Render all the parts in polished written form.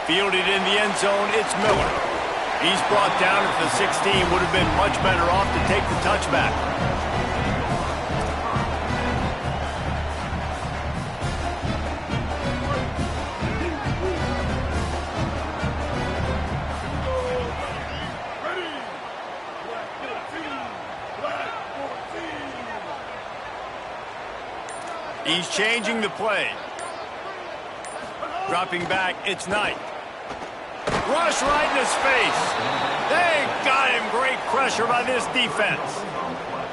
Fielded in the end zone, it's Miller. He's brought down at the 16. Would have been much better off to take the touchback. He's changing the play. Dropping back, it's Knight. Rush right in his face. They got him. Great pressure by this defense.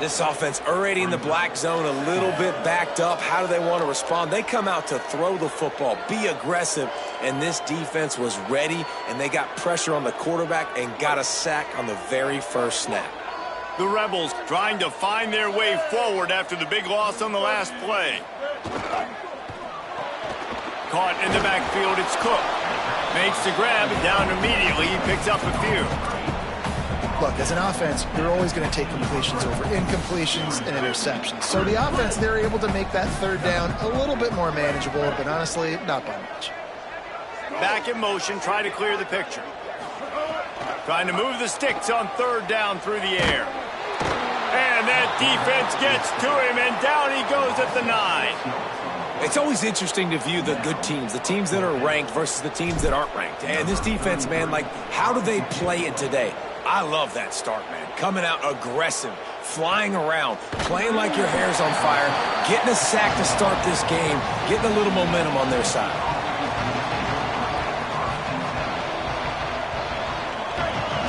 This offense already in the black zone, a little bit backed up. How do they want to respond? They come out to throw the football, be aggressive, and this defense was ready, and they got pressure on the quarterback and got a sack on the very first snap. The Rebels trying to find their way forward after the big loss on the last play. Caught in the backfield, it's Cook. Makes the grab, and down immediately. He picks up a few. Look, as an offense, you're always going to take completions over incompletions and interceptions. So the offense, they're able to make that third down a little bit more manageable, but honestly, not by much. Back in motion, try to clear the picture. Trying to move the sticks on third down through the air. And that defense gets to him, and down he goes at the 9. It's always interesting to view the good teams, the teams that are ranked versus the teams that aren't ranked. And this defense, man, like, how do they play it today? I love that start, man. Coming out aggressive, flying around, playing like your hair's on fire, getting a sack to start this game, getting a little momentum on their side.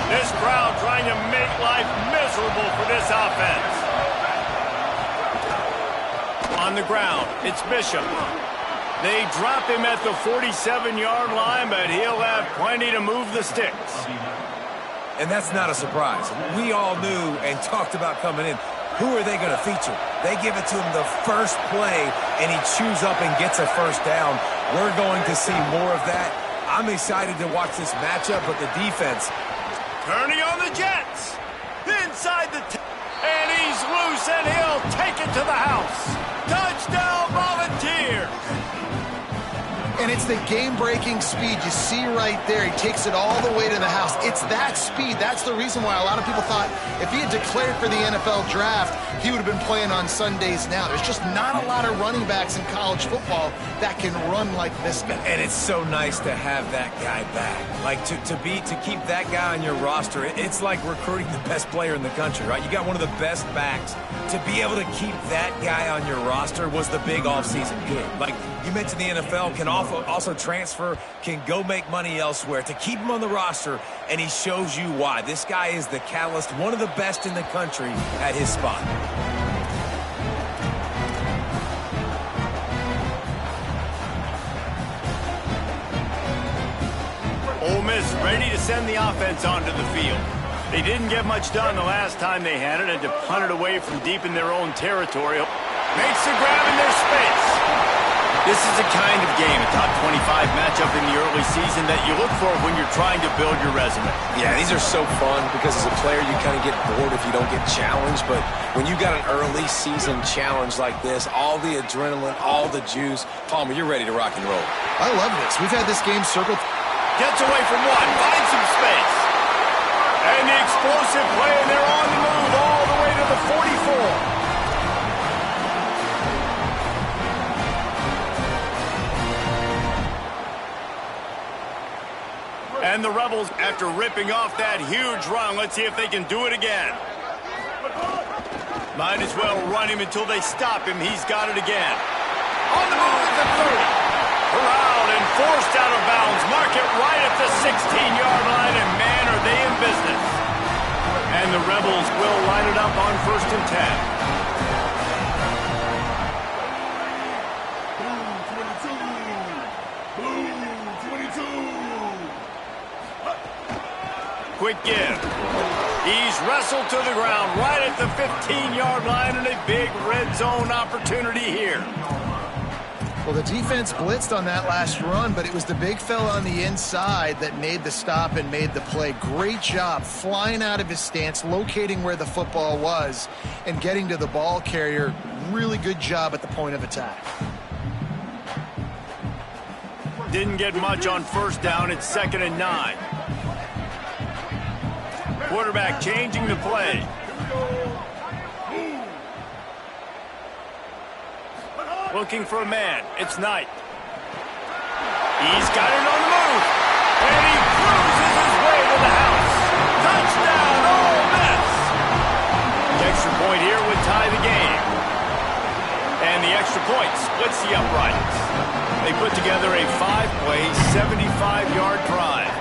This crowd trying to make life miserable for this offense. On the ground, it's Bishop. They drop him at the 47-yard line, but he'll have plenty to move the sticks. And that's not a surprise. We all knew and talked about coming in. Who are they going to feature? They give it to him the first play, and he chews up and gets a first down. We're going to see more of that. I'm excited to watch this matchup, but the defense... Turning on the Jets. Inside the... And he's loose, and he'll take it to the house. Touchdown, Volunteers. And it's the game-breaking speed you see right there. He takes it all the way to the house. It's that speed. That's the reason why a lot of people thought if he had declared for the NFL draft, he would have been playing on Sundays now. There's just not a lot of running backs in college football that can run like this guy. And it's so nice to have that guy back. Like, to keep that guy on your roster, it's like recruiting the best player in the country, right? You got one of the best backs. To be able to keep that guy on your roster was the big offseason good. Like, you mentioned the NFL can also transfer, can go make money elsewhere. To keep him on the roster, and he shows you why. This guy is the catalyst, one of the best in the country at his spot. Ole Miss ready to send the offense onto the field. They didn't get much done the last time they had it, and to punt it away from deep in their own territory. Makes the grab in their space. This is the kind of game, a top 25 matchup in the early season, that you look for when you're trying to build your resume. Yeah, these are so fun because as a player you kind of get bored if you don't get challenged, but when you got an early season challenge like this, all the adrenaline, all the juice, Palmer, you're ready to rock and roll. I love this. We've had this game circled. Gets away from one, finds some space. And the explosive play, and they're on the move all the way to the 44. And the Rebels, after ripping off that huge run, let's see if they can do it again. Might as well run him until they stop him. He's got it again. On the move at the 30. Corralled and forced out of bounds. Mark it right at the 16-yard line, and man, are they in business. And the Rebels will line it up on 1st and 10. Quick give. He's wrestled to the ground right at the 15-yard line, and a big red zone opportunity here. Well, the defense blitzed on that last run, but it was the big fella on the inside that made the stop and made the play. Great job flying out of his stance, locating where the football was, and getting to the ball carrier. Really good job at the point of attack. Didn't get much on first down. It's 2nd and 9. Quarterback changing the play. Looking for a man. It's Knight. He's got it on the move. And he cruises his way to the house. Touchdown, Ole Miss. The extra point here would tie the game. And the extra point splits the uprights. They put together a 5-play, 75-yard drive.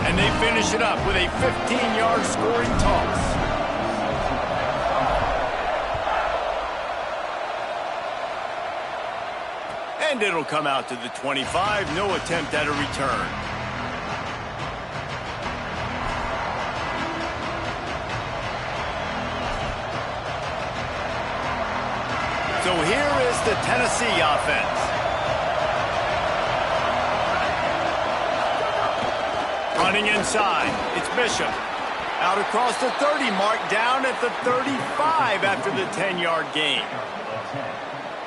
And they finish it up with a 15-yard scoring toss. And it'll come out to the 25. No attempt at a return. So here is the Tennessee offense. Running inside, it's Bishop. Out across the 30 mark, down at the 35 after the 10-yard gain.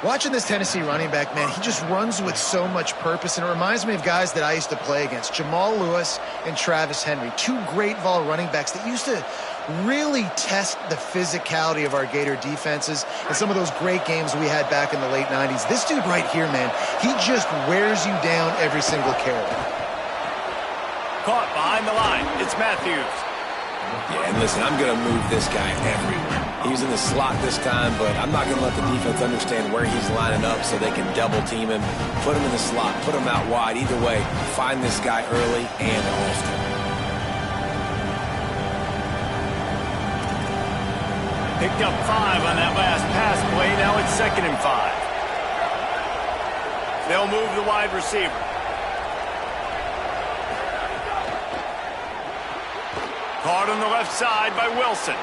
Watching this Tennessee running back, man, he just runs with so much purpose, and it reminds me of guys that I used to play against, Jamal Lewis and Travis Henry, two great vol running backs that used to really test the physicality of our Gator defenses and some of those great games we had back in the late 90s. This dude right here, man, he just wears you down every single carry. Caught behind the line. It's Matthews. Yeah, and listen, I'm going to move this guy everywhere. He was in the slot this time, but I'm not going to let the defense understand where he's lining up so they can double team him, put him in the slot, put him out wide. Either way, find this guy early and often. Picked up 5 on that last pass play. Now it's 2nd and 5. They'll move the wide receiver. Caught on the left side by Wilson.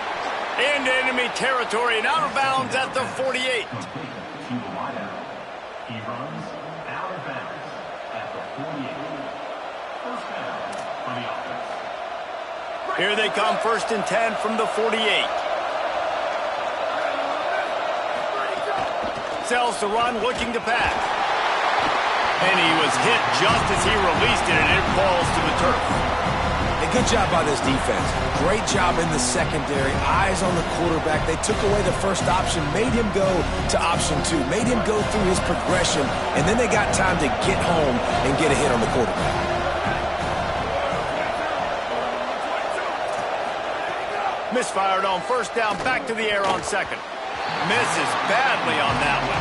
Into enemy territory and out of bounds at the 48. He runs out of bounds at the 48. First down for the offense. Here they come, 1st and 10 from the 48. Sells the run, looking to pass. And he was hit just as he released it, and it falls to the turf. Good job by this defense. Great job in the secondary. Eyes on the quarterback. They took away the first option, made him go to option 2, made him go through his progression, and then they got time to get home and get a hit on the quarterback. Misfired on first down, back to the air on 2nd. Misses badly on that one.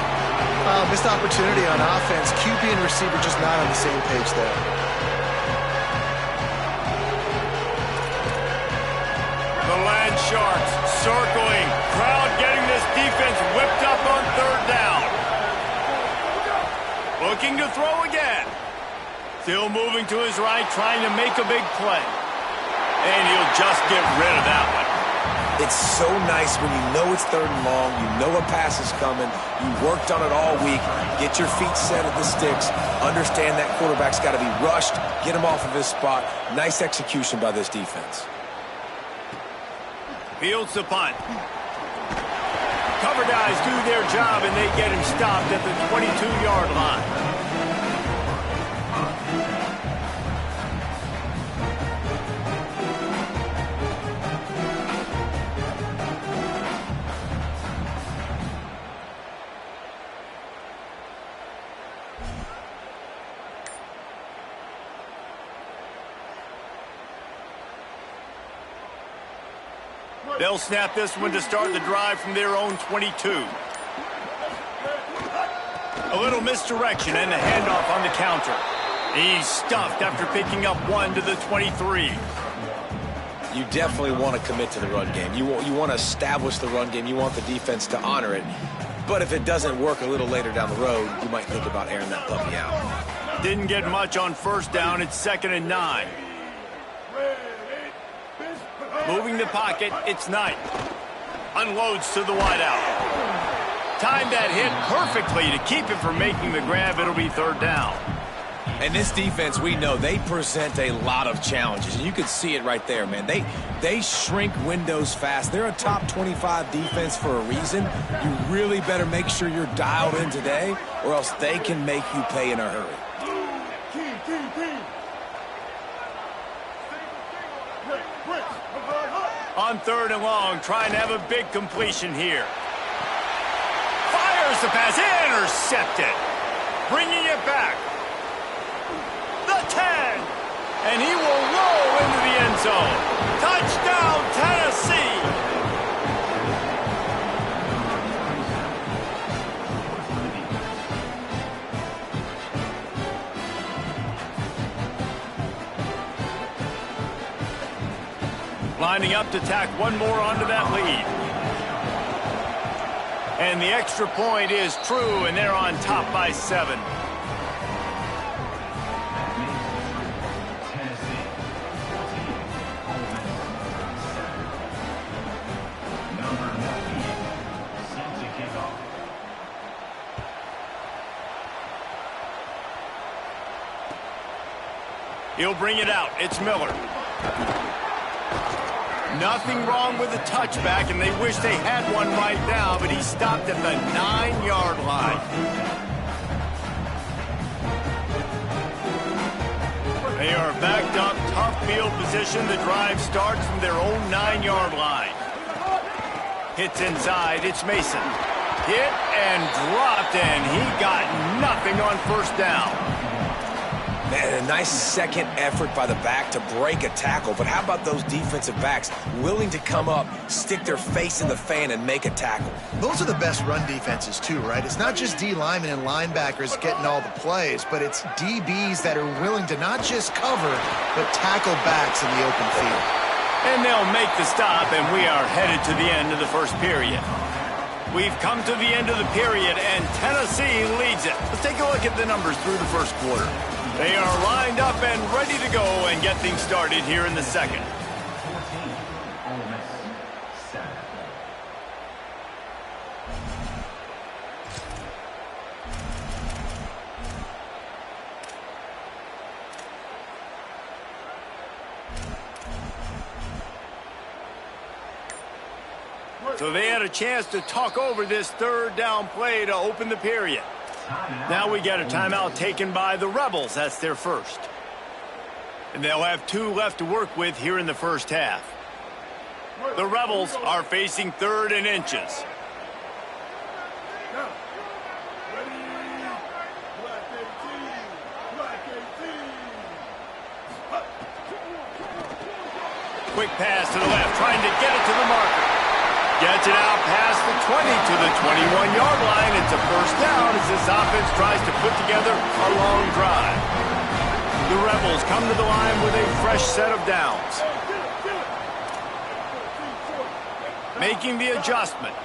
Missed opportunity on offense. QB and receiver just not on the same page there. The Land Sharks circling. Crowd getting this defense whipped up on 3rd down. Looking to throw again. Still moving to his right, trying to make a big play. And he'll just get rid of that one. It's so nice when you know it's 3rd and long, you know a pass is coming, you worked on it all week, get your feet set at the sticks, understand that quarterback's got to be rushed, get him off of his spot. Nice execution by this defense. Fields the punt. Cover guys do their job, and they get him stopped at the 22-yard line. They'll snap this one to start the drive from their own 22. A little misdirection and the handoff on the counter. He's stuffed after picking up 1 to the 23. You definitely want to commit to the run game. You want to establish the run game. You want the defense to honor it. But if it doesn't work a little later down the road, you might think about airing that puppy out. Didn't get much on first down. It's 2nd and 9. Moving the pocket, it's Knight. Unloads to the wideout. Timed that hit perfectly to keep him from making the grab. It'll be 3rd down. And this defense, we know, they present a lot of challenges. And you can see it right there, man. They shrink windows fast. They're a top 25 defense for a reason. You really better make sure you're dialed in today, or else they can make you pay in a hurry. on 3rd and long, trying to have a big completion here. Fires the pass, intercepted. Bringing it back. The 10. And he will roll into the end zone. Touchdown, Tennessee. Lining up to tack one more onto that lead. And the extra point is true, and they're on top by 7. Tennessee 14, Ole Miss 7. Number 19, set to kick off. He'll bring it out. It's Miller. Nothing wrong with the touchback, and they wish they had one right now, but he stopped at the 9-yard line. They are backed up, tough field position. The drive starts from their own 9-yard line. Hits inside, it's Mason. Hit and dropped, and he got nothing on 1st down. Man, a nice second effort by the back to break a tackle, but how about those defensive backs willing to come up, stick their face in the fan, and make a tackle? Those are the best run defenses too, right? It's not just D linemen and linebackers getting all the plays, but it's DBs that are willing to not just cover, but tackle backs in the open field. And they'll make the stop, and we are headed to the end of the 1st period. We've come to the end of the period, and Tennessee leads it. Let's take a look at the numbers through the 1st quarter. They are lined up and ready to go and get things started here in the 2nd. 14, Ole Miss 7. So they had a chance to talk over this 3rd down play to open the period. Now we get a timeout taken by the Rebels. That's their 1st. And they'll have 2 left to work with here in the 1st half. The Rebels are facing 3rd and inches. Quick pass to the left, trying to get it to the marker. Gets it out past the 20 to the 21-yard line. It's a 1st down as this offense tries to put together a long drive. The Rebels come to the line with a fresh set of downs. Making the adjustment.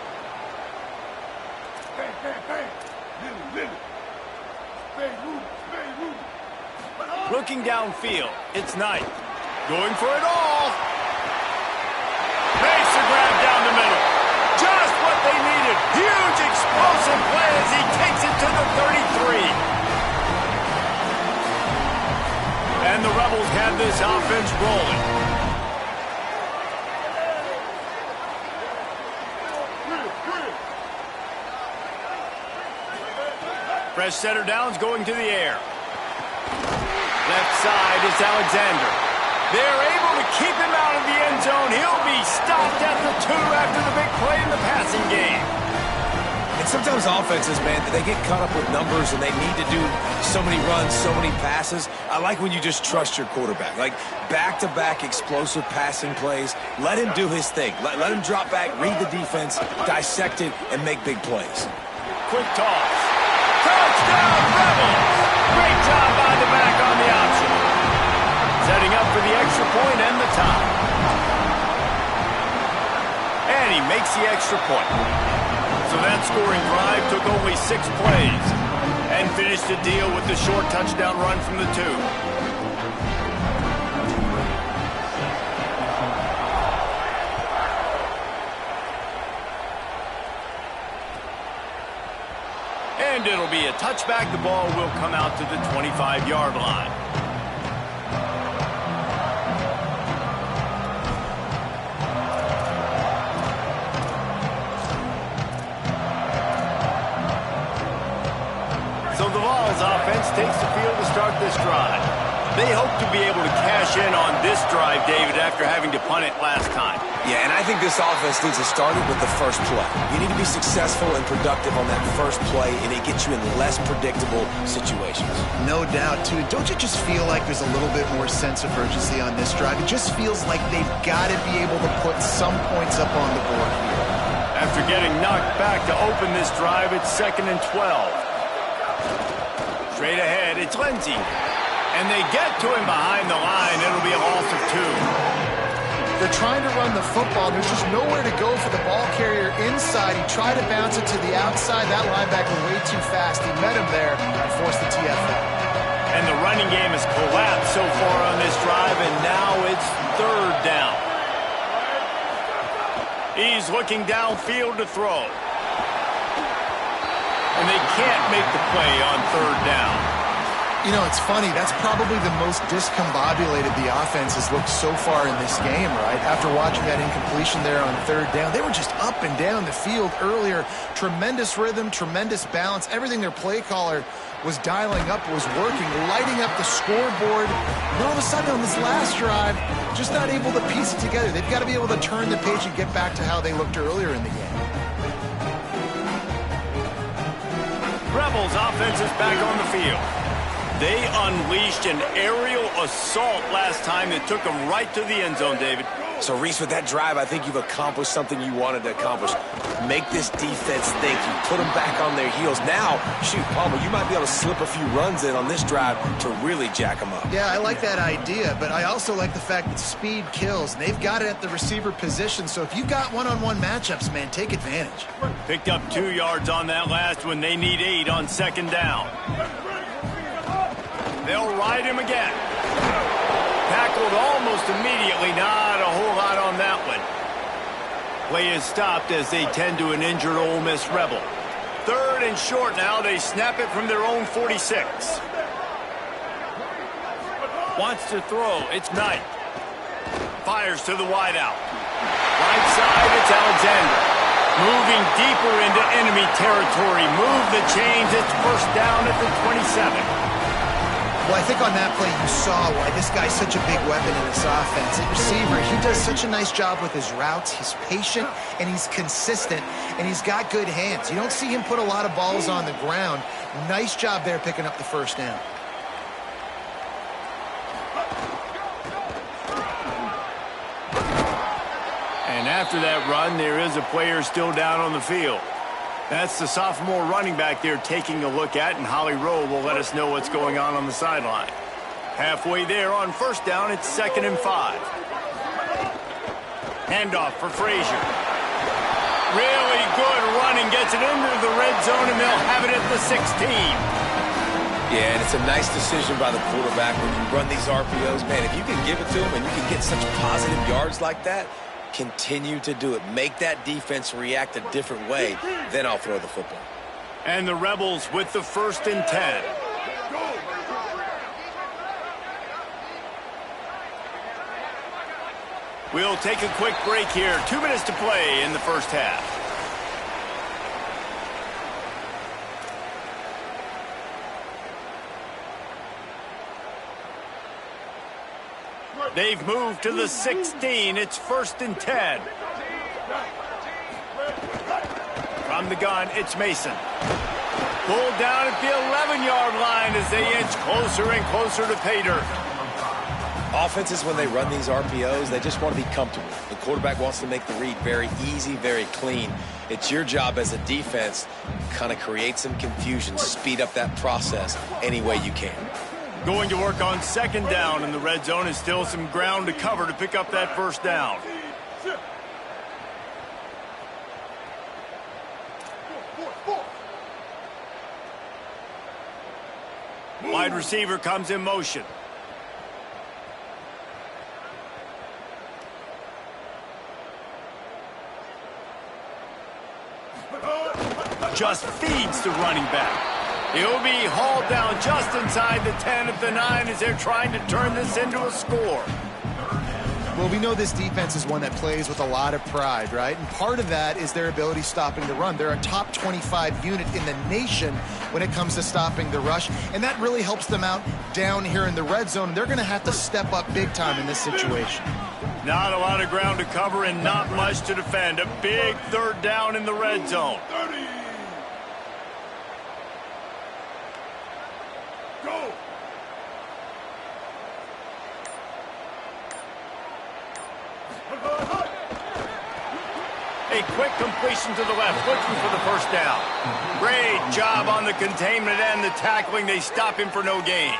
Looking downfield, it's Knight. Going for it all. Makes the grab down the middle. Just what they needed. Huge explosive play as he takes it to the 33. And the Rebels have this offense rolling. Fresh set of downs going to the air. Left side is Alexander. They're able to keep him out of the end zone. He'll be stopped at the 2 after the big play in the passing game. And sometimes offenses, man, they get caught up with numbers and they need to do so many runs, so many passes. I like when you just trust your quarterback. Like back-to-back explosive passing plays. Let him do his thing. Let him drop back, read the defense, dissect it, and make big plays. Quick toss. Touchdown, Rebels! Great job by the back on the option. Setting up for the extra point and the tie. And he makes the extra point. So that scoring drive took only 6 plays and finished the deal with the short touchdown run from the 2. And it'll be a touchback. The ball will come out to the 25-yard line. So the Vols offense takes the field to start this drive. They hope to be able to cash in on this drive, David, after having to punt it last time. Yeah, and I think this offense needs to start it with the first play. You need to be successful and productive on that first play, and it gets you in less predictable situations. No doubt, too. Don't you just feel like there's a little bit more sense of urgency on this drive? It just feels like they've got to be able to put some points up on the board here. After getting knocked back to open this drive, it's 2nd and 12. Straight ahead, it's Lindsey. And they get to him behind the line. It'll be a loss of 2. They're trying to run the football. There's just nowhere to go for the ball carrier inside. He tried to bounce it to the outside. That linebacker way too fast. He met him there and forced the TFL. And the running game has collapsed so far on this drive, and now it's 3rd down. He's looking downfield to throw. And they can't make the play on 3rd down. You know, it's funny. That's probably the most discombobulated the offense has looked so far in this game, right? After watching that incompletion there on 3rd down, they were just up and down the field earlier. Tremendous rhythm, tremendous balance. Everything their play caller was dialing up was working, lighting up the scoreboard. And all of a sudden on this last drive, just not able to piece it together. They've got to be able to turn the page and get back to how they looked earlier in the game. Rebels offense is back on the field. They unleashed an aerial assault last time that took them right to the end zone, David. So, Reese, with that drive, I think you've accomplished something you wanted to accomplish. Make this defense think. You put them back on their heels. Now, shoot, Palmer, you might be able to slip a few runs in on this drive to really jack them up. Yeah, I like that idea, but I also like the fact that speed kills. And they've got it at the receiver position, so if you've got one-on-one matchups, man, take advantage. Picked up 2 yards on that last one. They need 8 on 2nd down. They'll ride him again. Tackled almost immediately. Not a whole lot on that one. Play is stopped as they tend to an injured Ole Miss Rebel. 3rd and short now. They snap it from their own 46. Wants to throw. It's Knight. Fires to the wideout. Right side, it's Alexander. Moving deeper into enemy territory. Move the chains. It's 1st down at the 27. Well, I think on that play you saw why this guy's such a big weapon in this offense. At receiver, he does such a nice job with his routes. He's patient, and he's consistent, and he's got good hands. You don't see him put a lot of balls on the ground. Nice job there picking up the 1st down. And after that run, there is a player still down on the field. That's the sophomore running back there taking a look at, and Holly Rowe will let us know what's going on the sideline. Halfway there on 1st down, it's 2nd and 5. Handoff for Frazier. Really good running, gets it into the red zone, and they'll have it at the 16. Yeah, and it's a nice decision by the quarterback when you run these RPOs. Man, if you can give it to him and you can get such positive yards like that, continue to do it. Make that defense react a different way, then I'll throw the football. And the Rebels with the 1st and 10. We'll take a quick break here. 2 minutes to play in the 1st half. They've moved to the 16. It's 1st and 10. From the gun, it's Mason. Pulled down at the 11-yard line as they inch closer and closer to pay dirt. Offenses, when they run these RPOs, they just want to be comfortable. The quarterback wants to make the read very easy, very clean. It's your job as a defense to kind of create some confusion, speed up that process any way you can. Going to work on 2nd down in the red zone is still some ground to cover to pick up that 1st down. Wide receiver comes in motion. Just feeds the running back. He'll be hauled down just inside the 10 at the 9 as they're trying to turn this into a score. Well, we know this defense is one that plays with a lot of pride, right? And part of that is their ability stopping the run. They're a top 25 unit in the nation when it comes to stopping the rush, and that really helps them out down here in the red zone. They're going to have to step up big time in this situation. Not a lot of ground to cover and not much to defend. A big third down in the red zone. 30. Go. A quick completion to the left, looking for the first down. Great job on the containment and the tackling. They stop him for no gain.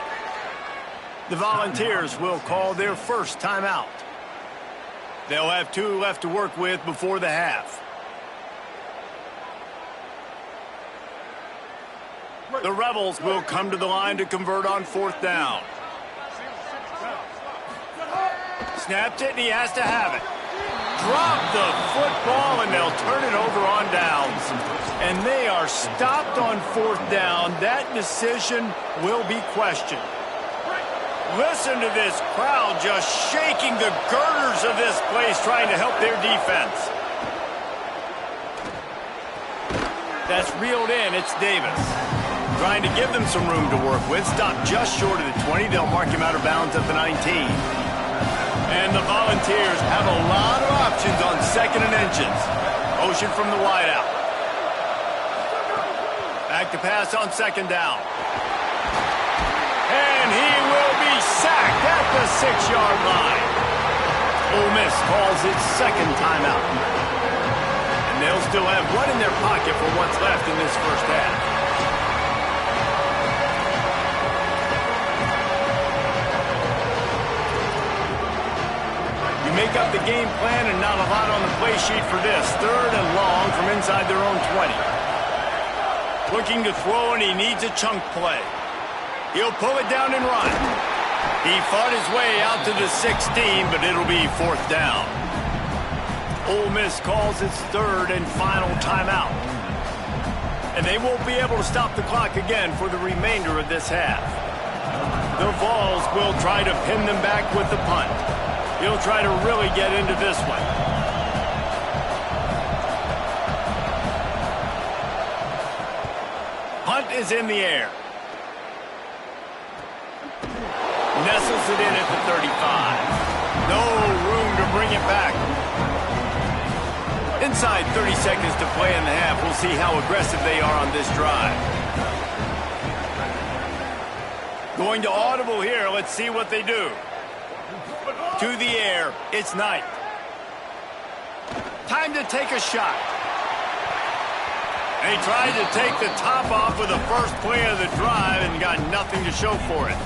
The Volunteers will call their first timeout. They'll have 2 left to work with before the half. The Rebels will come to the line to convert on 4th down. Snapped it, and he has to have it. Drop the football, and they'll turn it over on downs. And they are stopped on 4th down. That decision will be questioned. Listen to this crowd just shaking the girders of this place, trying to help their defense. That's reeled in. It's Davis. Trying to give them some room to work with. Stopped just short of the 20. They'll mark him out of bounds at the 19. And the Volunteers have a lot of options on 2nd and inches. Motion from the wideout. Back to pass on 2nd down. And he will be sacked at the 6-yard line. Ole Miss calls its 2nd timeout. And they'll still have one in their pocket for what's left in this first half. Make up the game plan and not a lot on the play sheet for this. 3rd and long from inside their own 20. Looking to throw, and he needs a chunk play. He'll pull it down and run. He fought his way out to the 16, but it'll be 4th down. Ole Miss calls its 3rd and final timeout. And they won't be able to stop the clock again for the remainder of this half. The Vols will try to pin them back with the punt. He'll try to really get into this one. Punt is in the air. Nestles it in at the 35. No room to bring it back. Inside 30 seconds to play in the half. We'll see how aggressive they are on this drive. Going to audible here. Let's see what they do. To the air, it's Knight. Time to take a shot. They tried to take the top off with the first play of the drive and got nothing to show for it.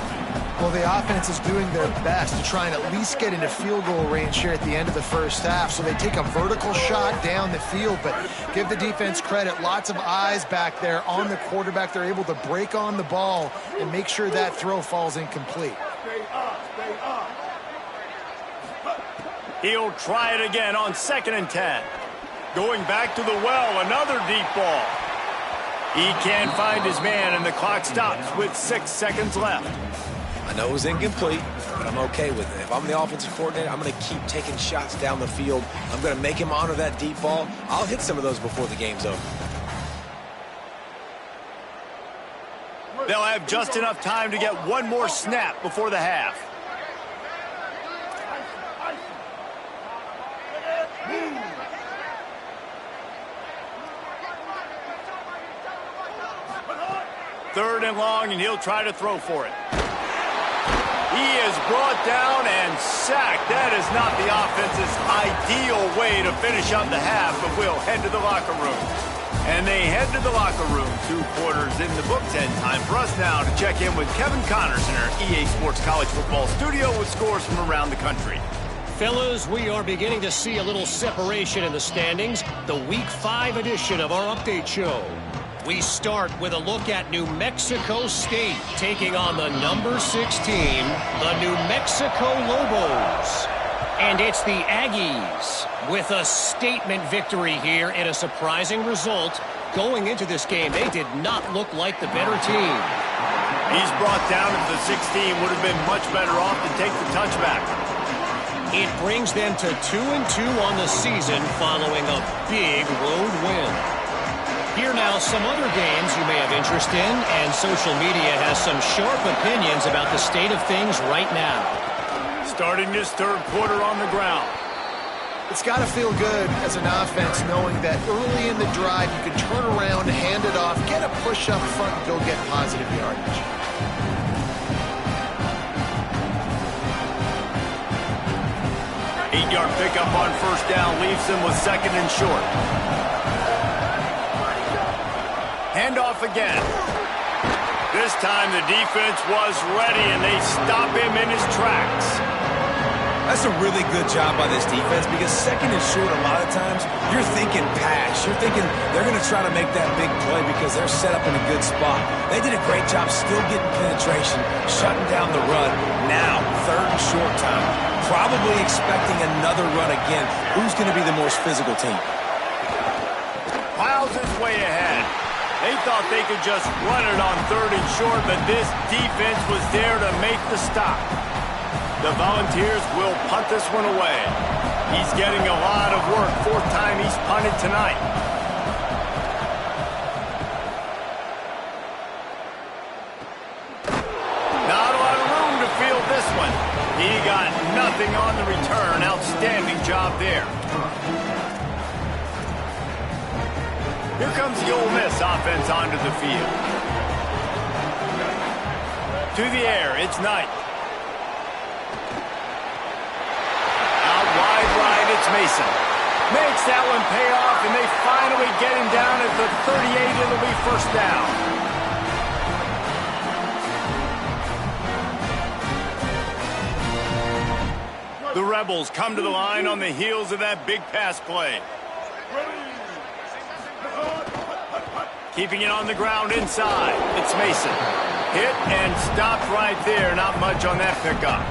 Well, the offense is doing their best to try and at least get into field goal range here at the end of the first half. So they take a vertical shot down the field, but give the defense credit. Lots of eyes back there on the quarterback. They're able to break on the ball and make sure that throw falls incomplete. Stay up, stay up. He'll try it again on 2nd and 10. Going back to the well, another deep ball. He can't find his man, and the clock stops with 6 seconds left. I know it was incomplete, but I'm okay with it. If I'm the offensive coordinator, I'm going to keep taking shots down the field. I'm going to make him honor that deep ball. I'll hit some of those before the game's over. They'll have just enough time to get one more snap before the half. Third and long, and he'll try to throw for it. He is brought down and sacked. That is not the offense's ideal way to finish up the half, but we'll head to the locker room. And they head to the locker room. 2 quarters in the books, and time for us now to check in with Kevin Connors in our EA Sports College Football studio with scores from around the country. Fellas, we are beginning to see a little separation in the standings. The Week 5 edition of our update show. We start with a look at New Mexico State taking on the number 6 team, the New Mexico Lobos. And it's the Aggies with a statement victory here in a surprising result. Going into this game, they did not look like the better team. He's brought down at the 16. Would have been much better off to take the touchback. It brings them to 2-2 on the season following a big road win. Here now, some other games you may have interest in, and social media has some sharp opinions about the state of things right now. Starting this third quarter on the ground. It's got to feel good as an offense knowing that early in the drive you can turn around, hand it off, get a push up front, and go get positive yardage. Eight-yard pickup on first down leaves them with second and short. Handoff again. This time the defense was ready and they stop him in his tracks. That's a really good job by this defense because second and short a lot of times, you're thinking pass. You're thinking they're going to try to make that big play because they're set up in a good spot. They did a great job still getting penetration, shutting down the run. Now, third and short time. Probably expecting another run again. Who's going to be the most physical team? Piles his way ahead. They thought they could just run it on third and short, but this defense was there to make the stop. The Volunteers will punt this one away. He's getting a lot of work. Fourth time he's punted tonight. Not a lot of room to field this one. He got nothing on the return. Outstanding job there. Here comes the Ole Miss offense onto the field. To the air, it's Knight. It's Mason. Makes that one pay off, and they finally get him down at the 38. It'll be first down. The Rebels come to the line on the heels of that big pass play. Keeping it on the ground inside. It's Mason. Hit and stopped right there. Not much on that pickup.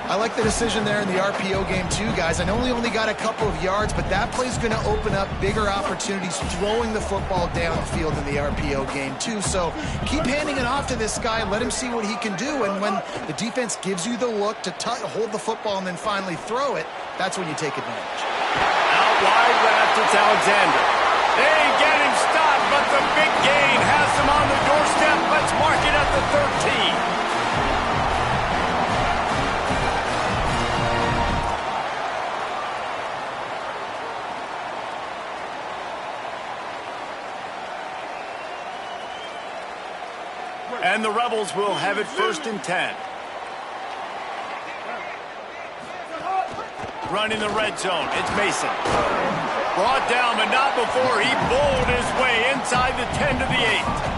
I like the decision there in the RPO game too, guys. I know he only got a couple of yards, but that play's going to open up bigger opportunities throwing the football downfield in the RPO game too. So keep handing it off to this guy. Let him see what he can do. And when the defense gives you the look to hold the football and then finally throw it, that's when you take advantage. Out wide left, it's Alexander. They get him stopped, but the big gain has him on the doorstep. Let's mark it at the 13. And the Rebels will have it first and 10. Run in the red zone. It's Mason. Brought down, but not before he bowled his way inside the 10 to the 8.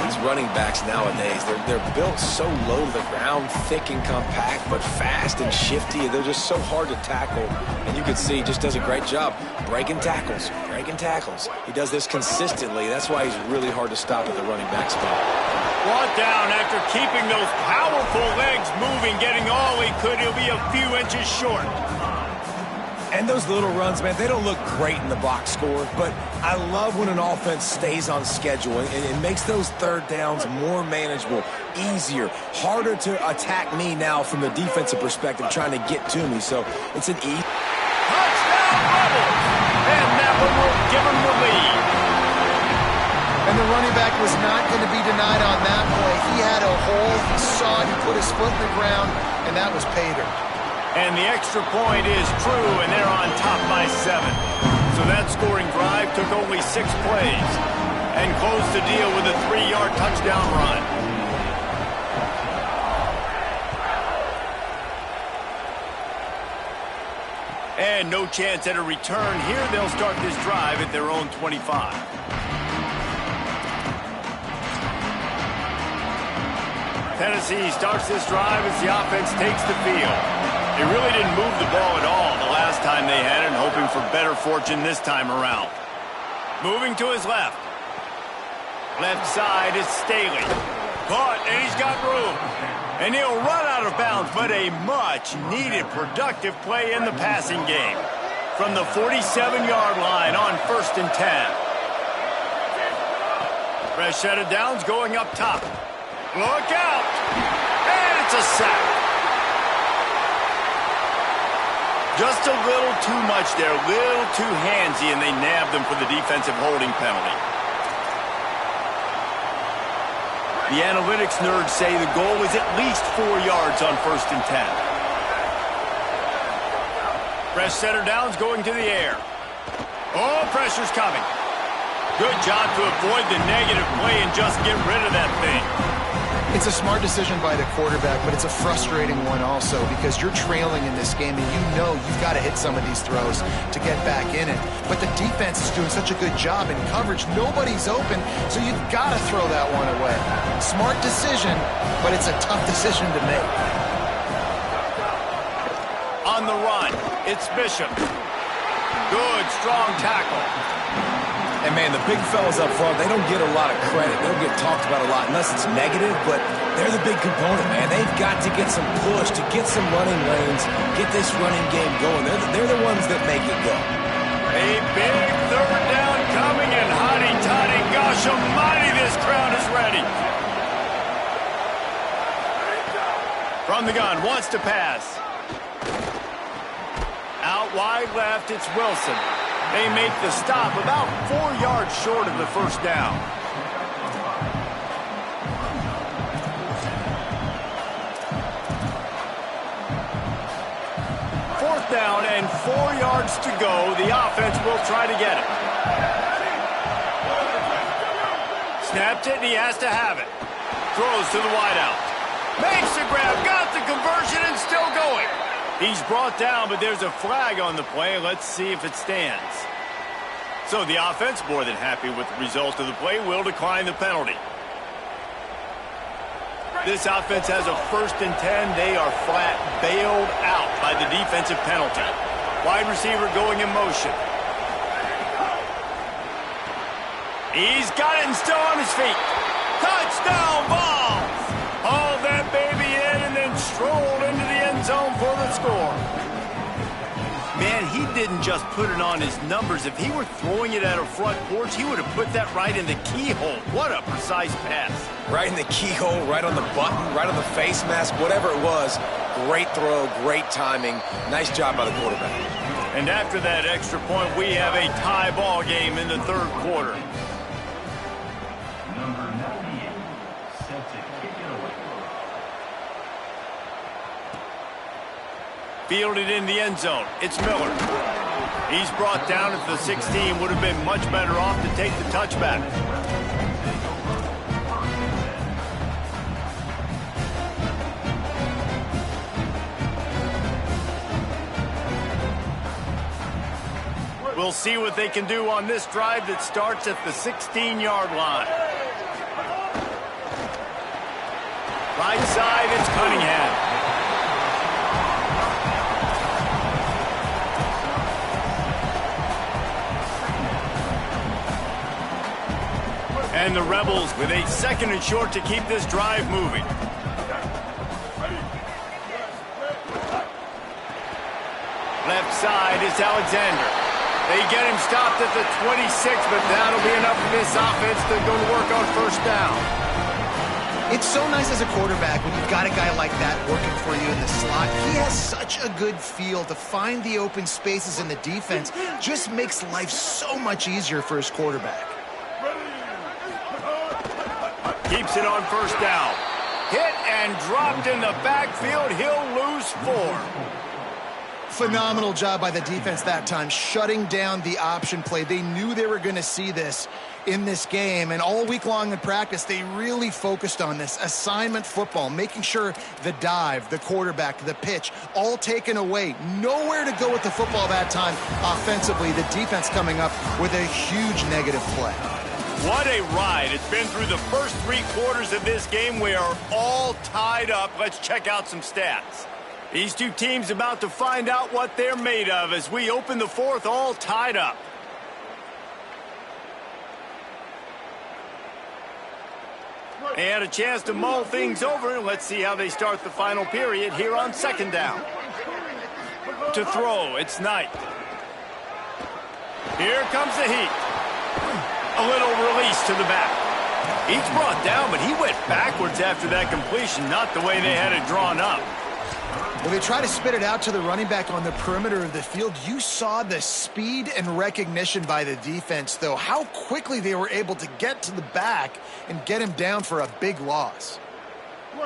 These running backs nowadays, they're built so low to the ground, thick and compact, but fast and shifty. They're just so hard to tackle. And you can see he just does a great job breaking tackles, He does this consistently. That's why he's really hard to stop at the running back spot. Brought down after keeping those powerful legs moving, getting all he could. He'll be a few inches short. And those little runs, man, they don't look great in the box score, but I love when an offense stays on schedule and it makes those third downs more manageable, easier, harder to attack me now from the defensive perspective trying to get to me. So it's an easy. Touchdown, Rebels! And that one will give him the lead. And the running back was not going to be denied on that play. He had a hole, he saw it, he put his foot in the ground, and that was pay dirt. And the extra point is true, and they're on top by 7. So that scoring drive took only 6 plays and closed the deal with a 3-yard touchdown run. And no chance at a return here. They'll start this drive at their own 25. Tennessee starts this drive as the offense takes the field. They really didn't move the ball at all the last time they had it, hoping for better fortune this time around. Moving to his left. Left side is Staley. Caught, and he's got room. And he'll run out of bounds, but a much-needed productive play in the passing game. From the 47-yard line on first and 10. Fresh set of downs going up top. Look out! And it's a sack. Just a little too much there, a little too handsy, and they nabbed them for the defensive holding penalty. The analytics nerds say the goal is at least 4 yards on 1st and 10. Fresh setter down's going to the air. Oh, pressure's coming. Good job to avoid the negative play and just get rid of that thing. It's a smart decision by the quarterback, but it's a frustrating one also because you're trailing in this game and you know you've got to hit some of these throws to get back in it. But the defense is doing such a good job in coverage. Nobody's open, so you've got to throw that one away. Smart decision, but it's a tough decision to make. On the run, it's Bishop. Good, strong tackle. And, man, the big fellas up front, they don't get a lot of credit. They don't get talked about a lot unless it's negative, but they're the big component, man. They've got to get some push, to get some running lanes, get this running game going. They're the ones that make it go. A big 3rd down coming, and hotty-toddy, gosh almighty, this crowd is ready. From the gun, wants to pass. Out wide left, it's Wilson. They make the stop about 4 yards short of the 1st down. Fourth down and 4 yards to go. The offense will try to get it. Snapped it, and he has to have it. Throws to the wideout. Makes the grab, got the conversion, and still going. He's brought down, but there's a flag on the play. Let's see if it stands. So the offense, more than happy with the result of the play, will decline the penalty. This offense has a 1st and 10. They are flat bailed out by the defensive penalty. Wide receiver going in motion. He's got it and still on his feet. Touchdown balls! Hauled that baby in and then strolled into the end zone for the score. Man, he didn't just put it on his numbers. If he were throwing it at a front porch, he would have put that right in the keyhole. What a precise pass. Right in the keyhole, right on the button, right on the face mask, whatever it was. Great throw, great timing. Nice job by the quarterback. And after that extra point, we have a tie ball game in the 3rd quarter. Number 98, set to kick it away. Fielded in the end zone. It's Miller. He's brought down at the 16. Would have been much better off to take the touchback. We'll see what they can do on this drive that starts at the 16-yard line. Right side, it's Cunningham. And the Rebels with a 2nd and short to keep this drive moving. Left side is Alexander. They get him stopped at the 26, but that'll be enough for this offense to go to work on 1st down. It's so nice as a quarterback when you've got a guy like that working for you in the slot. He has such a good feel to find the open spaces in the defense. Just makes life so much easier for his quarterback. Keeps it on 1st down. Hit and dropped in the backfield. He'll lose 4. Phenomenal job by the defense that time, shutting down the option play. They knew they were going to see this in this game, and all week long in practice, they really focused on this assignment football, making sure the dive, the quarterback, the pitch, all taken away. Nowhere to go with the football that time offensively. The defense coming up with a huge negative play. What a ride. It's been through the first 3 quarters of this game. We are all tied up. Let's check out some stats. These two teams about to find out what they're made of as we open the 4th all tied up. They had a chance to mull things over. Let's see how they start the final period here on 2nd down. To throw, it's Knight. Here comes the heat. A little release to the back. He's brought down, but he went backwards after that completion, not the way they had it drawn up. When they try to spit it out to the running back on the perimeter of the field, you saw the speed and recognition by the defense, though, how quickly they were able to get to the back and get him down for a big loss.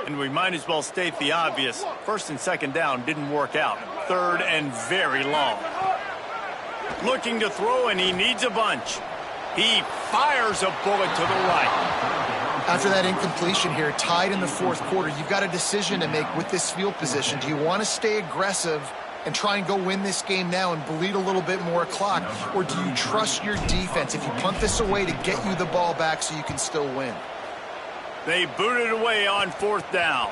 And we might as well state the obvious. First and second down didn't work out. Third and very long. Looking to throw, and he needs a bunch. He fires a bullet to the right. After that incompletion here, tied in the fourth quarter, you've got a decision to make with this field position. Do you want to stay aggressive and try and go win this game now and bleed a little bit more clock? Or do you trust your defense if you punt this away to get you the ball back so you can still win? They booted away on fourth down.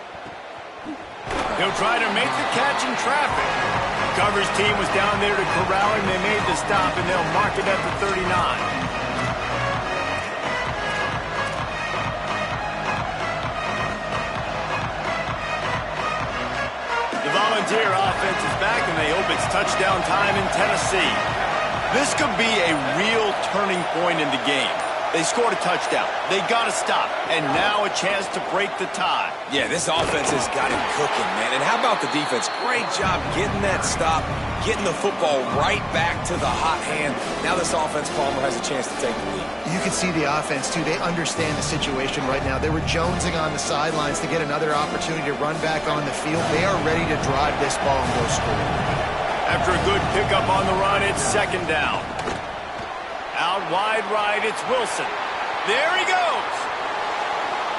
He'll try to make the catch in traffic. The coverage team was down there to corral him. They made the stop, and they'll mark it at the 39. The Volunteer offense is back, and they hope it's touchdown time in Tennessee. This could be a real turning point in the game. They scored a touchdown. They got to stop, and now a chance to break the tie. Yeah, this offense has got it cooking, man. And how about the defense? Great job getting that stop, getting the football right back to the hot hand. Now this offense, Palmer, has a chance to take the lead. You can see the offense, too. They understand the situation right now. They were jonesing on the sidelines to get another opportunity to run back on the field. They are ready to drive this ball and go score. After a good pickup on the run, it's second down. Out wide right, it's Wilson. There he goes.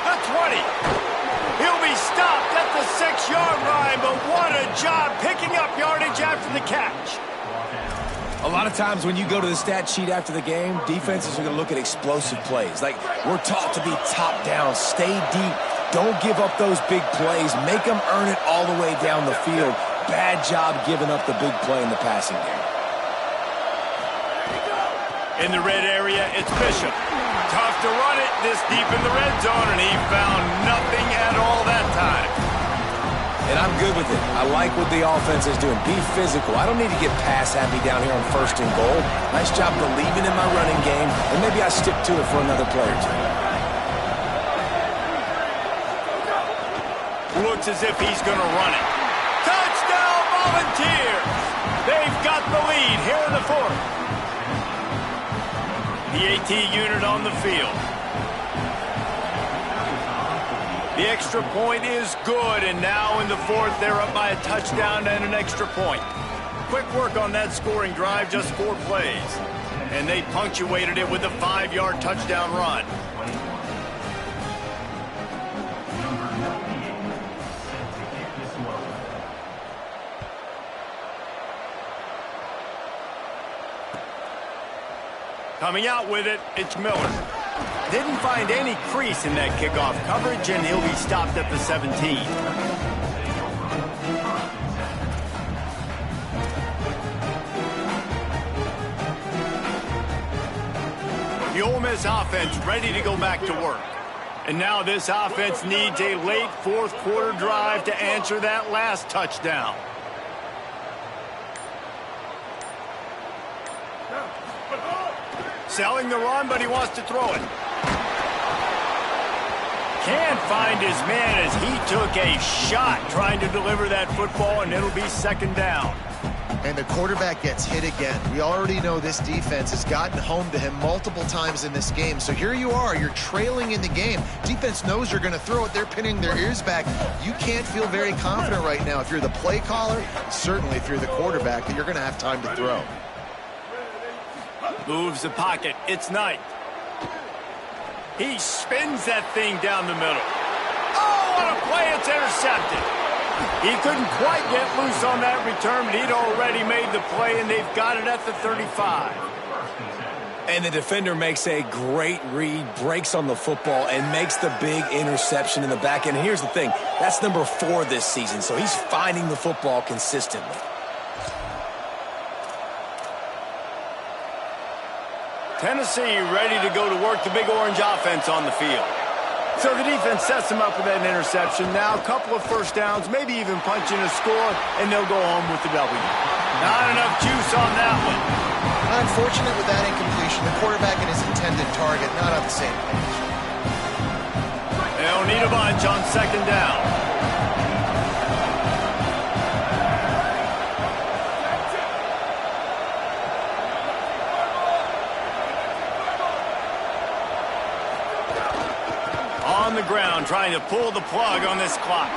The 20. He'll be stopped at the 6-yard line, but what a job picking up yardage after the catch. A lot of times when you go to the stat sheet after the game, defenses are going to look at explosive plays. Like, we're taught to be top down, stay deep, don't give up those big plays, make them earn it all the way down the field. Bad job giving up the big play in the passing game. In the red area, it's Bishop. Tough to run it this deep in the red zone, and he found nothing at all that time. And I'm good with it. I like what the offense is doing. Be physical. I don't need to get pass happy down here on first and goal. Nice job believing in my running game, and maybe I stick to it for another play or two. Looks as if he's going to run it. Touchdown, Volunteers! They've got the lead here in the fourth. The AT unit on the field. The extra point is good, and now in the fourth, they're up by a touchdown and an extra point. Quick work on that scoring drive, just 4 plays. And they punctuated it with a 5-yard touchdown run. Coming out with it, it's Miller. Didn't find any crease in that kickoff coverage, and he'll be stopped at the 17. The Ole Miss offense ready to go back to work. And now this offense needs a late fourth quarter drive to answer that last touchdown. Selling the run, but he wants to throw it. Can't find his man as he took a shot trying to deliver that football, and it'll be second down. And the quarterback gets hit again. We already know this defense has gotten home to him multiple times in this game. So here you are, you're trailing in the game. Defense knows you're going to throw it. They're pinning their ears back. You can't feel very confident right now if you're the play caller, certainly if you're the quarterback, that you're going to have time to throw. Moves the pocket. It's Knight. He spins that thing down the middle. Oh, what a play. It's intercepted. He couldn't quite get loose on that return, but he'd already made the play, and they've got it at the 35. And the defender makes a great read, breaks on the football, and makes the big interception in the back end. Here's the thing. That's number 4 this season, so he's finding the football consistently. Tennessee ready to go to work the Big Orange offense on the field. So the defense sets them up with that interception. Now a couple of first downs, maybe even punching a score, and they'll go home with the W. Not enough juice on that one. Unfortunate with that incompletion. The quarterback and his intended target not on the same page. They'll need a bunch on second down. on the ground trying to pull the plug on this clock.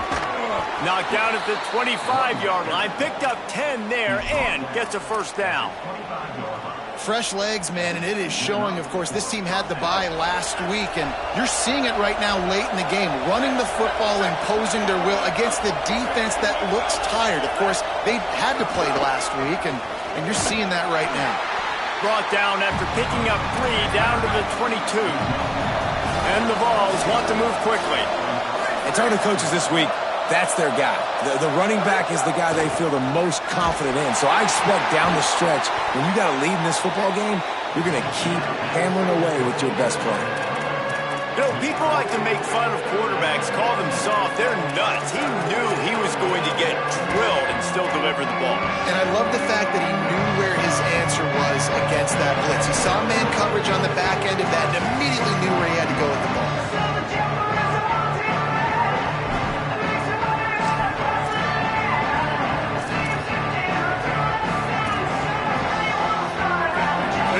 Knocked down at the 25-yard line, picked up 10 there, and gets a first down. Fresh legs, man, and it is showing, of course, this team had the bye last week, and you're seeing it right now late in the game, running the football, imposing their will against the defense that looks tired. Of course, they had to play last week, and you're seeing that right now. Brought down after picking up 3 down to the 22. And the Vols want to move quickly. And talking to coaches this week, that's their guy. The running back is the guy they feel the most confident in. So I expect down the stretch, when you got a lead in this football game, you're going to keep hammering away with your best player. You know, people like to make fun of quarterbacks, call them soft. They're nuts. He knew he was going to get drilled and still deliver the ball. And I love the fact that he knew where his answer was against that blitz. He saw man coverage on the back end of that and immediately knew where he had to go with the ball.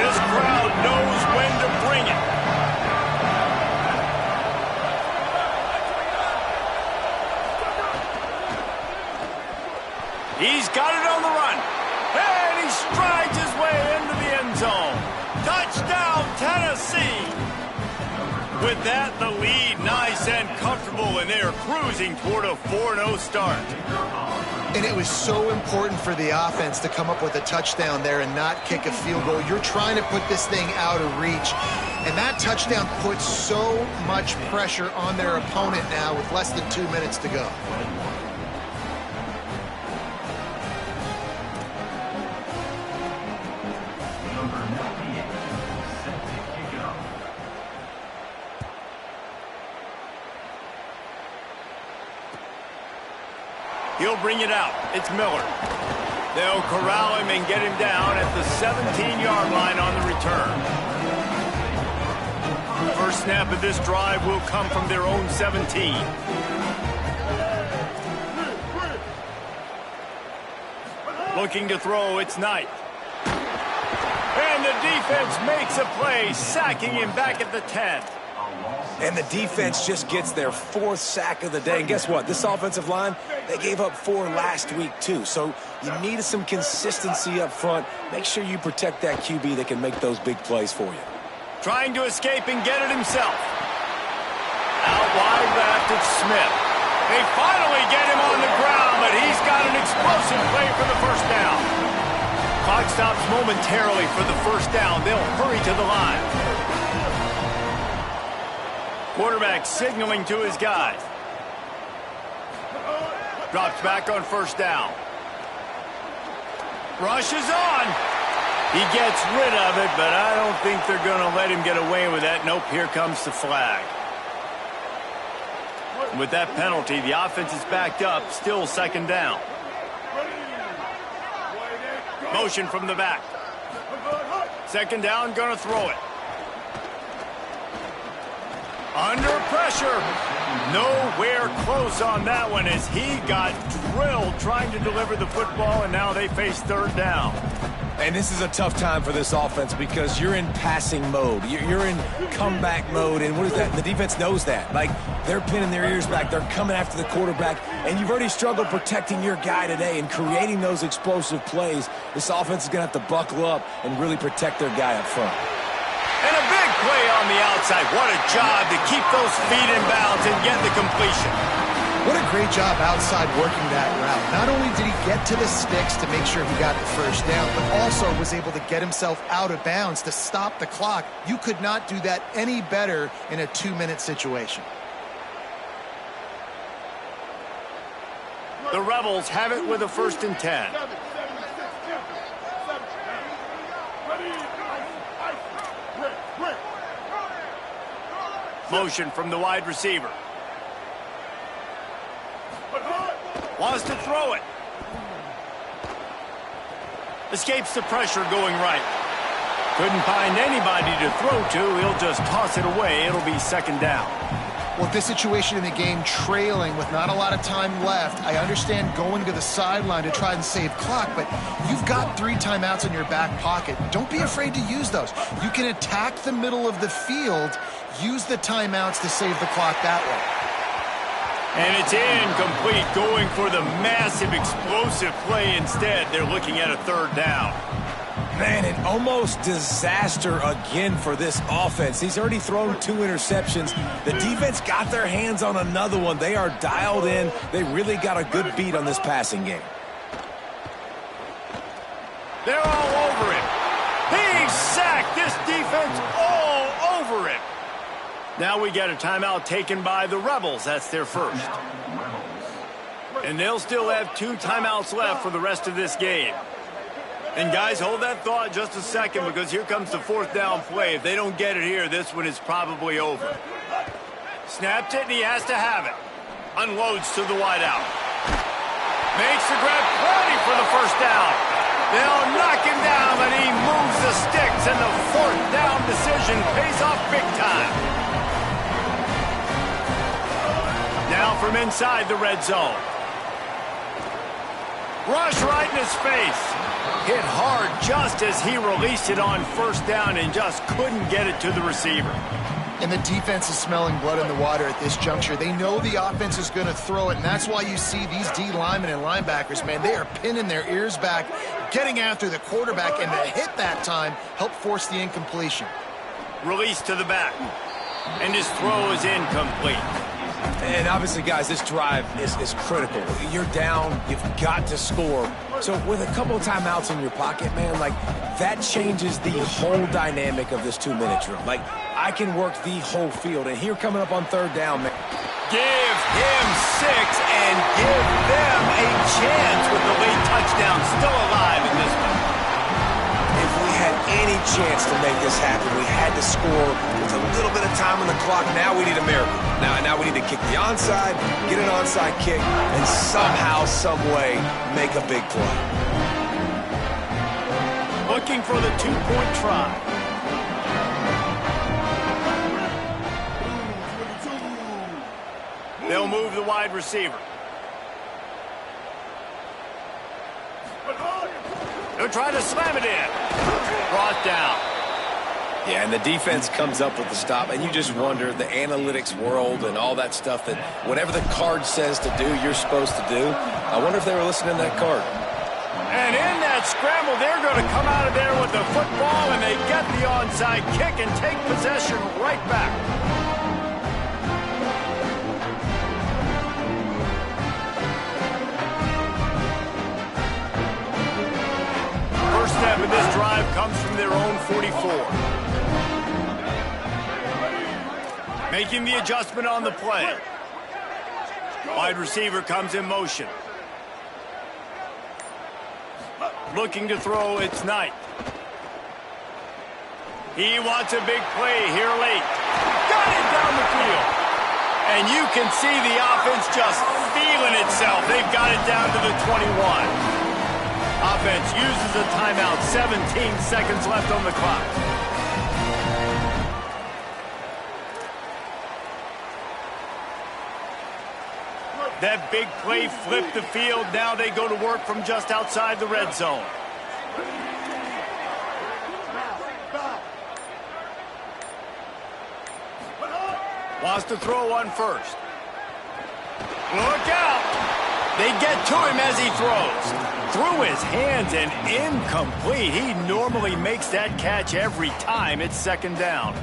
This crowd knows when to bring it. He's got it on the run. And he strides his way into the end zone. Touchdown, Tennessee. With that, the lead nice and comfortable, and they're cruising toward a 4-0 start. And it was so important for the offense to come up with a touchdown there and not kick a field goal. You're trying to put this thing out of reach. And that touchdown puts so much pressure on their opponent now with less than 2 minutes to go. He'll bring it out. It's Miller. They'll corral him and get him down at the 17-yard line on the return. First snap of this drive will come from their own 17. Looking to throw, it's Knight. And the defense makes a play, sacking him back at the 10. And the defense just gets their 4th sack of the day. And guess what? This offensive line, they gave up 4 last week too. So you need some consistency up front. Make sure you protect that QB that can make those big plays for you. Trying to escape and get it himself. Out wide left, it's Smith. They finally get him on the ground, but he's got an explosive play for the first down. Clock stops momentarily for the first down. They'll hurry to the line. Quarterback signaling to his guys. Drops back on first down. Rushes on. He gets rid of it, but I don't think they're going to let him get away with that. Nope, here comes the flag. With that penalty, the offense is backed up, still second down. Motion from the back. Second down, going to throw it. Under pressure. Nowhere close on that one as he got drilled trying to deliver the football, and now they face third down. And this is a tough time for this offense because you're in passing mode. You're in comeback mode, and what is that? The defense knows that. Like, they're pinning their ears back. They're coming after the quarterback, and you've already struggled protecting your guy today and creating those explosive plays. This offense is going to have to buckle up and really protect their guy up front. And a big play on the outside. What a job to keep those feet in bounds and get the completion. What a great job outside working that route. Not only did he get to the sticks to make sure he got the first down, but also was able to get himself out of bounds to stop the clock. You could not do that any better in a 2-minute situation. The Rebels have it with a 1st and 10. Motion from the wide receiver. Wants to throw it. Escapes the pressure going right. Couldn't find anybody to throw to. He'll just toss it away. It'll be second down. Well, this situation in the game, trailing with not a lot of time left, I understand going to the sideline to try and save clock, but you've got 3 timeouts in your back pocket. Don't be afraid to use those. You can attack the middle of the field use the timeouts to save the clock that way. And it's incomplete, going for the massive explosive play instead. They're looking at a third down. Man, an almost disaster again for this offense. He's already thrown 2 interceptions. The defense got their hands on another one. They are dialed in. They really got a good beat on this passing game. They're all over him. He's sacked. This defense all over him. Now we get a timeout taken by the Rebels. That's their first. And they'll still have 2 timeouts left for the rest of this game. And guys, hold that thought just a second, because here comes the 4th down play. If they don't get it here, this one is probably over. Snapped it, and he has to have it. Unloads to the wideout. Makes the grab, plenty for the first down. They'll knock him down, but he moves the sticks, and the 4th down decision pays off big time. Now from inside the red zone. Rush right in his face. Hit hard just as he released it on first down and just couldn't get it to the receiver. And the defense is smelling blood in the water at this juncture. They know the offense is going to throw it, and that's why you see these D linemen and linebackers, man, they are pinning their ears back, getting after the quarterback, and the hit that time helped force the incompletion. Release to the back, and his throw is incomplete. And obviously, guys, this drive is critical. You're down. You've got to score. So with a couple of timeouts in your pocket, man, like, that changes the whole dynamic of this 2-minute drill. Like, I can work the whole field. And here coming up on 3rd down, man. Give him 6 and give them a chance with the late touchdown still alive in this one. If we had any chance to make this happen, we had to score with a little bit of time on the clock. Now we need a miracle. Now we need to kick the onside, get an onside kick, and somehow, some way, make a big play. Looking for the 2-point try. They'll move the wide receiver. They'll try to slam it in. Brought down. Yeah, and the defense comes up with the stop, and you just wonder, the analytics world and all that stuff, that whatever the card says to do, you're supposed to do. I wonder if they were listening to that card. And in that scramble, they're going to come out of there with the football, and they get the onside kick and take possession right back. First step in this drive comes from their own 44. Making the adjustment on the play. Wide receiver comes in motion. Looking to throw, it's Knight. He wants a big play here late. Got it down the field. And you can see the offense just feeling itself. They've got it down to the 21. Offense uses a timeout. 17 seconds left on the clock. That big play flipped the field. Now they go to work from just outside the red zone. Wants to throw one first. Look out! They get to him as he throws. Through his hands and incomplete. He normally makes that catch every time. It's 2nd down.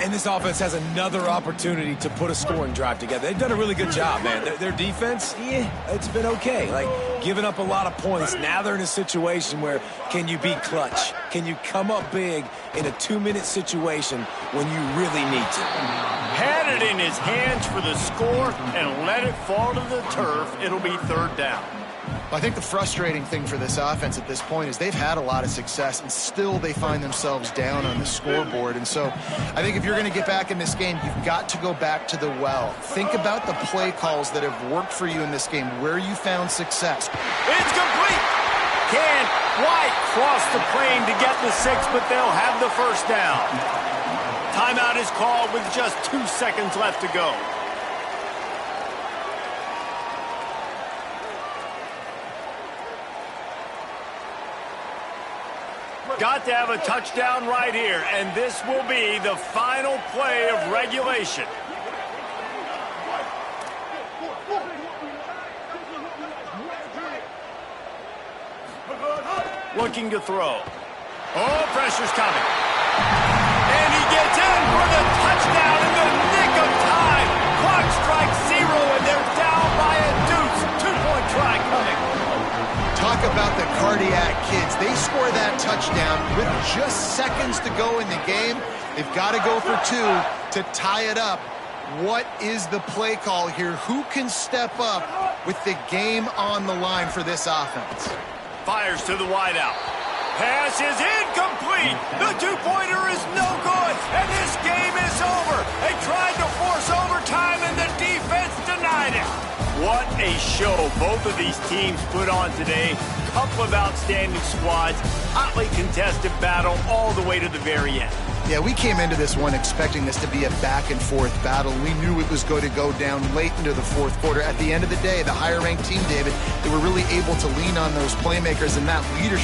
And this offense has another opportunity to put a scoring drive together. They've done a really good job, man. Their defense, yeah, it's been okay. Like, giving up a lot of points. Now they're in a situation where, can you be clutch? Can you come up big in a 2-minute situation when you really need to? Had it in his hands for the score and let it fall to the turf. It'll be 3rd down. I think the frustrating thing for this offense at this point is they've had a lot of success, and still they find themselves down on the scoreboard. And so I think if you're going to get back in this game, you've got to go back to the well. Think about the play calls that have worked for you in this game, where you found success. It's complete. Can't quite cross the plane to get the 6, but they'll have the first down. Timeout is called with just 2 seconds left to go. Got to have a touchdown right here, and this will be the final play of regulation. Looking to throw. Oh, pressure's coming. And he gets in for the touchdown in the nick of time. Clock strikes 0, and they're down by a deuce. 2-point try coming. Talk about the cardiac kids. They score that touchdown with just seconds to go in the game. They've got to go for 2 to tie it up. What is the play call here? Who can step up with the game on the line for this offense? Fires to the wideout. Pass is incomplete. The 2-pointer is no good, and this game is over. They tried to force overtime, and the defense denied it. What a show both of these teams put on today. Couple of outstanding squads, hotly contested battle all the way to the very end. Yeah, we came into this one expecting this to be a back-and-forth battle. We knew it was going to go down late into the fourth quarter. At the end of the day, the higher-ranked team, David, they were really able to lean on those playmakers and that leadership.